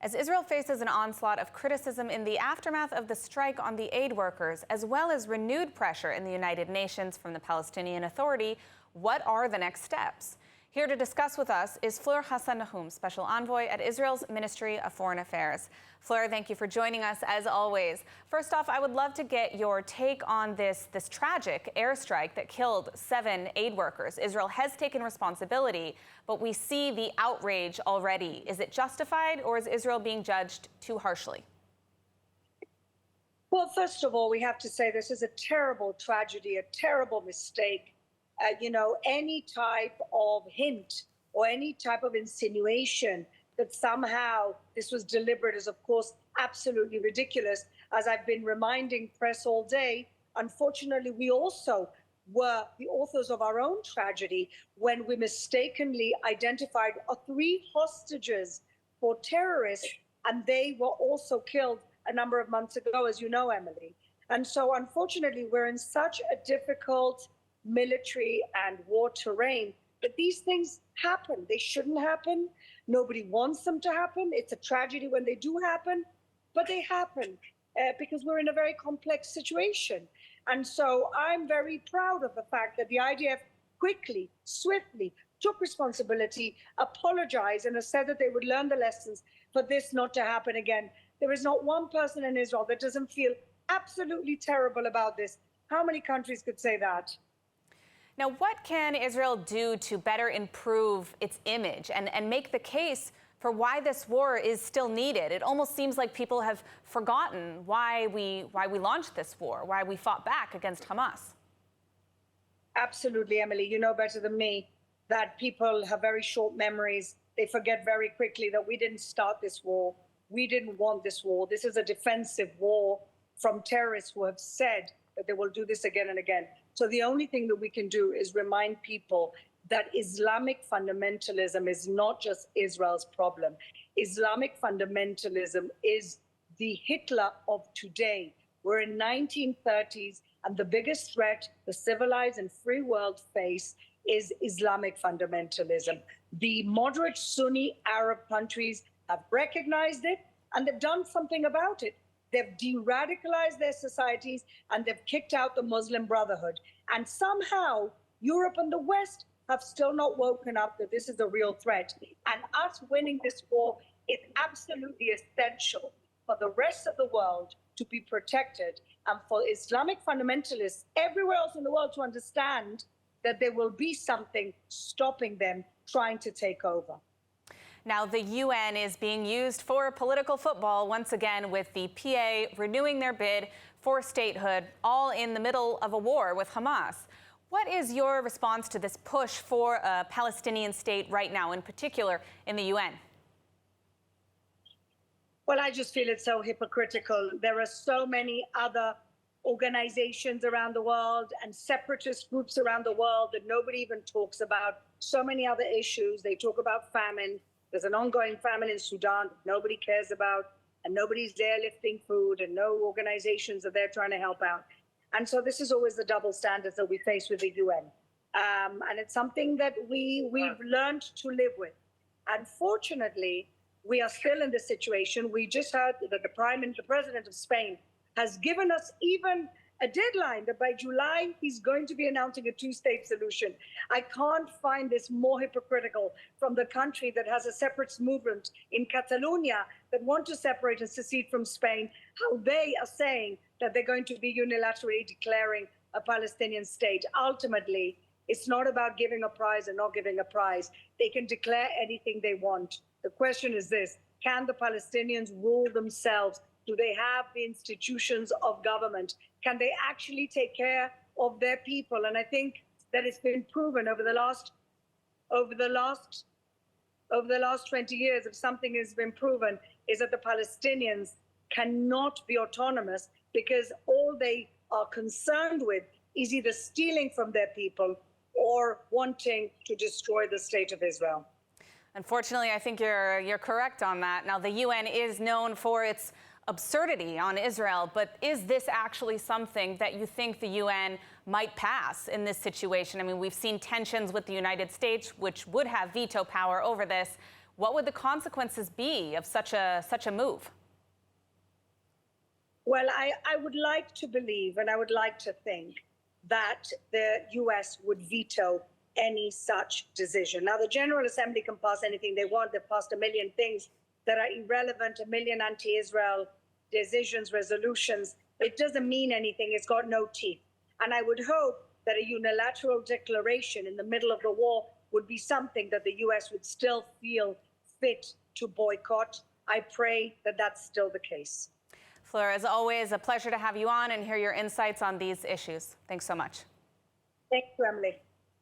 As Israel faces an onslaught of criticism in the aftermath of the strike on the aid workers, as well as renewed pressure in the United Nations from the Palestinian Authority, what are the next steps? Here to discuss with us is Fleur Hassan Nahoum, Special Envoy at Israel's Ministry of Foreign Affairs. Fleur, thank you for joining us as always. First off, I would love to get your take on this tragic airstrike that killed 7 aid workers. Israel has taken responsibility, but we see the outrage already. Is it justified, or is Israel being judged too harshly? Well, first of all, we have to say this is a terrible tragedy, a terrible mistake. Any type of hint or any type of insinuation that somehow this was deliberate is, of course, absolutely ridiculous. As I've been reminding press all day, unfortunately, we also were the authors of our own tragedy when we mistakenly identified 3 hostages for terrorists, and they were also killed a number of months ago, as you know, Emily. And so, unfortunately, we're in such a difficult military and war terrain that these things happen. They shouldn't happen. Nobody wants them to happen. It's a tragedy when they do happen, but they happen because we're in a very complex situation. And so I'm very proud of the fact that the IDF quickly, swiftly took responsibility, apologized, and has said that they would learn the lessons for this not to happen again. There is not one person in Israel that doesn't feel absolutely terrible about this. How many countries could say that? Now, what can Israel do to better improve its image and make the case for why this war is still needed? It almost seems like people have forgotten why we launched this war, why we fought back against Hamas. Absolutely, Emily. You know better than me that people have very short memories. They forget very quickly that we didn't start this war. We didn't want this war. This is a defensive war from terrorists who have said that they will do this again and again. So the only thing that we can do is remind people that Islamic fundamentalism is not just Israel's problem. Islamic fundamentalism is the Hitler of today. We're in 1930s, and the biggest threat the civilized and free world face is Islamic fundamentalism. The moderate Sunni Arab countries have recognized it, and they've done something about it. They've de-radicalized their societies, and they've kicked out the Muslim Brotherhood. And somehow, Europe and the West have still not woken up that this is a real threat. And us winning this war is absolutely essential for the rest of the world to be protected, and for Islamic fundamentalists everywhere else in the world to understand that there will be something stopping them trying to take over. Now, the UN is being used for political football once again, with the PA renewing their bid for statehood, all in the middle of a war with Hamas. What is your response to this push for a Palestinian state right now, in particular in the UN? Well, I just feel it's so hypocritical. There are so many other organizations around the world and separatist groups around the world that nobody even talks about. So many other issues. They talk about famine. There's an ongoing famine in Sudan that nobody cares about, and nobody's there lifting food, and no organizations are there trying to help out. And so this is always the double standards that we face with the UN. And it's something that we've learned to live with. Unfortunately, we are still in this situation. We just heard that the president of Spain has given us even a deadline that by July, he's going to be announcing a 2-state solution. I can't find this more hypocritical from the country that has a separatist movement in Catalonia that want to separate and secede from Spain, how they are saying that they're going to be unilaterally declaring a Palestinian state. Ultimately, it's not about giving a prize and not giving a prize. They can declare anything they want. The question is this: can the Palestinians rule themselves? Do they have the institutions of government? Can they actually take care of their people? And I think that it's been proven over the last 20 years, if something has been proven, is that the Palestinians cannot be autonomous because all they are concerned with is either stealing from their people or wanting to destroy the state of Israel. Unfortunately, I think you're correct on that. Now, the UN is known for its absurdity on Israel, but is this actually something that you think the UN might pass in this situation? I mean, we've seen tensions with the United States, which would have veto power over this. What would the consequences be of such a move? Well, I would like to believe and I would like to think that the US would veto any such decision. Now, the General Assembly can pass anything they want. They've passed a million things that are irrelevant, a million anti-Israel decisions, resolutions. It doesn't mean anything. It's got no teeth. And I would hope that a unilateral declaration in the middle of the war would be something that the US would still feel fit to boycott. I pray that that's still the case. Fleur, as always, a pleasure to have you on and hear your insights on these issues. Thanks so much. Thank you, Emily.